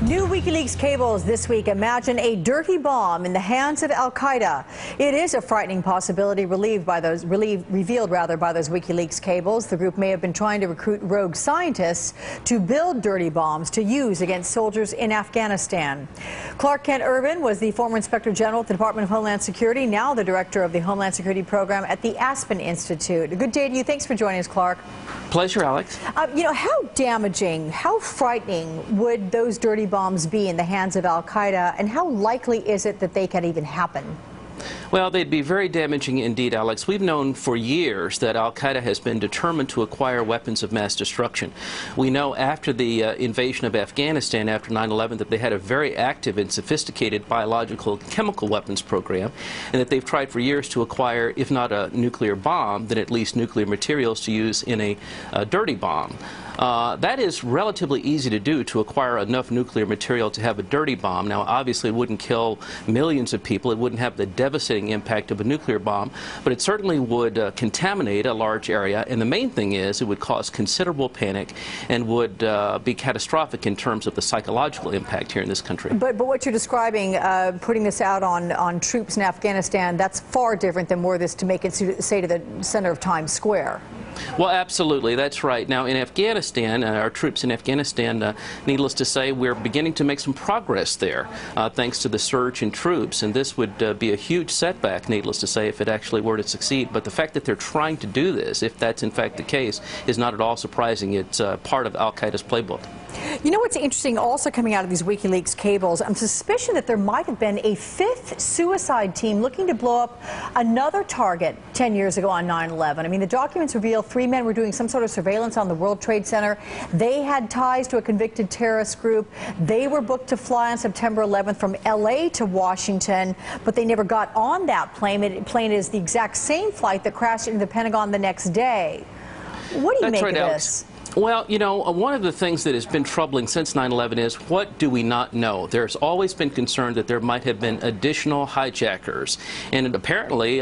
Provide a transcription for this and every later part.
New WikiLeaks cables this week. Imagine a dirty bomb in the hands of Al-Qaeda. It is a frightening possibility revealed by those WikiLeaks cables. The group may have been trying to recruit rogue scientists to build dirty bombs to use against soldiers in Afghanistan. Clark Kent Irvin was the former Inspector General at the Department of Homeland Security, now the Director of the Homeland Security Program at the Aspen Institute. Good day to you. Thanks for joining us, Clark. Pleasure, Alex. How damaging, how frightening would those dirty bombs be in the hands of Al-Qaeda, and how likely is it that they can even happen? Well, they'd be very damaging indeed, Alex. We've known for years that Al-Qaeda has been determined to acquire weapons of mass destruction. We know after the invasion of Afghanistan, after 9/11, that they had a very active and sophisticated biological and chemical weapons program, and that they've tried for years to acquire, if not a nuclear bomb, then at least nuclear materials to use in a dirty bomb. That is relatively easy to do, to acquire enough nuclear material to have a dirty bomb. Now, obviously, it wouldn't kill millions of people. It wouldn't have the devastating impact of a nuclear bomb, but it certainly would contaminate a large area. And the main thing is, it would cause considerable panic and would be catastrophic in terms of the psychological impact here in this country. But what you're describing, putting this out on troops in Afghanistan, that's far different than were this to make it, say, to the center of Times Square. Well, absolutely, that's right. Now, in Afghanistan, our troops in Afghanistan, needless to say, we're beginning to make some progress there, thanks to the surge in troops. And this would be a huge setback, needless to say, if it actually were to succeed. But the fact that they're trying to do this, if that's in fact the case, is not at all surprising. It's part of Al-Qaeda's playbook. You know what's interesting also coming out of these WikiLeaks cables? I'm suspicion that there might have been a fifth suicide team looking to blow up another target 10 years ago on 9/11. I mean, the documents reveal 3 men were doing some sort of surveillance on the World Trade Center. They had ties to a convicted terrorist group. They were booked to fly on September 11th from LA to Washington, but they never got on that plane. The plane is the exact same flight that crashed into the Pentagon the next day. What do you make of this? Well, you know, one of the things that has been troubling since 9/11 is, what do we not know? There's always been concern that there might have been additional hijackers. And apparently,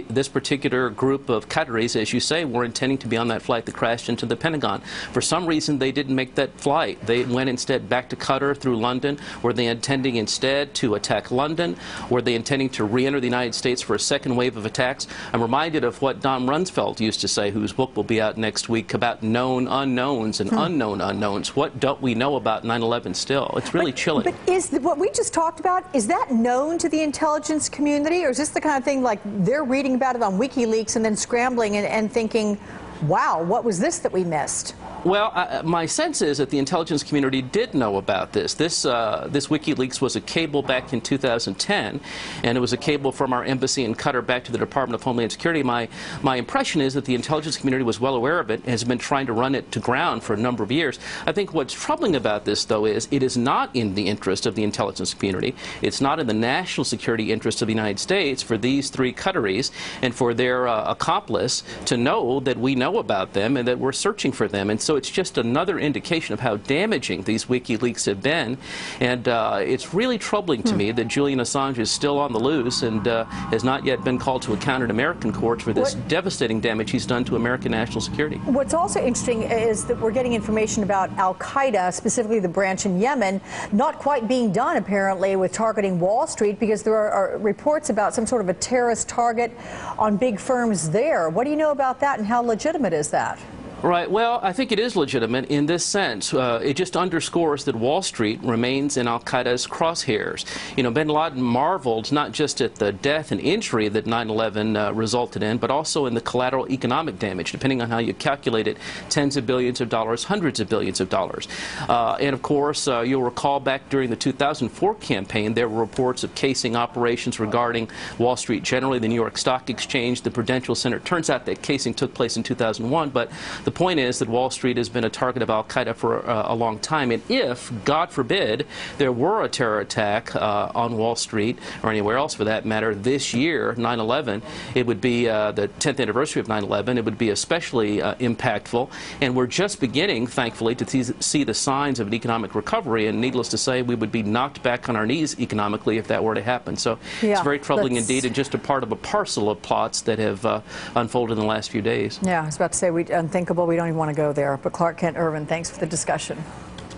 this particular group of Qataris, as you say, were intending to be on that flight that crashed into the Pentagon. For some reason, they didn't make that flight. They went instead back to Qatar through London. Were they intending instead to attack London? Were they intending to re-enter the United States for a second wave of attacks? I'm reminded of what Don Rumsfeld used to say, whose book will be out next week, about known unknowns and unknown unknowns. What don't we know about 9/11 still? It's really chilling. But is what we just talked about, is that known to the intelligence community, or is this the kind of thing like they're reading about it on WikiLeaks and then scrambling and thinking, wow, what was this that we missed? Well, my sense is that the intelligence community did know about this. This WikiLeaks was a cable back in 2010, and it was a cable from our embassy in Qatar back to the Department of Homeland Security. My impression is that the intelligence community was well aware of it and has been trying to run it to ground for a number of years. I think what's troubling about this, though, is it is not in the interest of the intelligence community. It's not in the national security interest of the United States for these 3 Qataris and for their accomplice to know that we know about them and that we're searching for them. And so it's just another indication of how damaging these WikiLeaks have been, and it's really troubling to me that Julian Assange is still on the loose and has not yet been called to account in American courts for this devastating damage he's done to American national security. What's also interesting is that we're getting information about Al-Qaeda, specifically the branch in Yemen, not quite being done apparently with targeting Wall Street, because there are reports about some sort of a terrorist target on big firms there. What do you know about that, and how legitimate is that? Right. Well, I think it is legitimate in this sense. It just underscores that Wall Street remains in Al-Qaeda's crosshairs. You know, bin Laden marveled not just at the death and injury that 9/11 resulted in, but also in the collateral economic damage, depending on how you calculate it, tens of billions of dollars, hundreds of billions of dollars. And of course, you'll recall back during the 2004 campaign, there were reports of casing operations regarding Wall Street generally, the New York Stock Exchange, the Prudential Center. It turns out that casing took place in 2001, but the point is that Wall Street has been a target of Al-Qaeda for a long time, and if, God forbid, there were a terror attack on Wall Street, or anywhere else for that matter, this year, 9/11, it would be the 10th anniversary of 9/11, it would be especially impactful, and we're just beginning, thankfully, to see the signs of an economic recovery, and needless to say, we would be knocked back on our knees economically if that were to happen. So it's very troubling indeed, and just a part of a parcel of plots that have unfolded in the last few days. Yeah, I was about to say, unthinkable. We don't even want to go there. But Clark Kent Irvin, thanks for the discussion.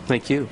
Thank you.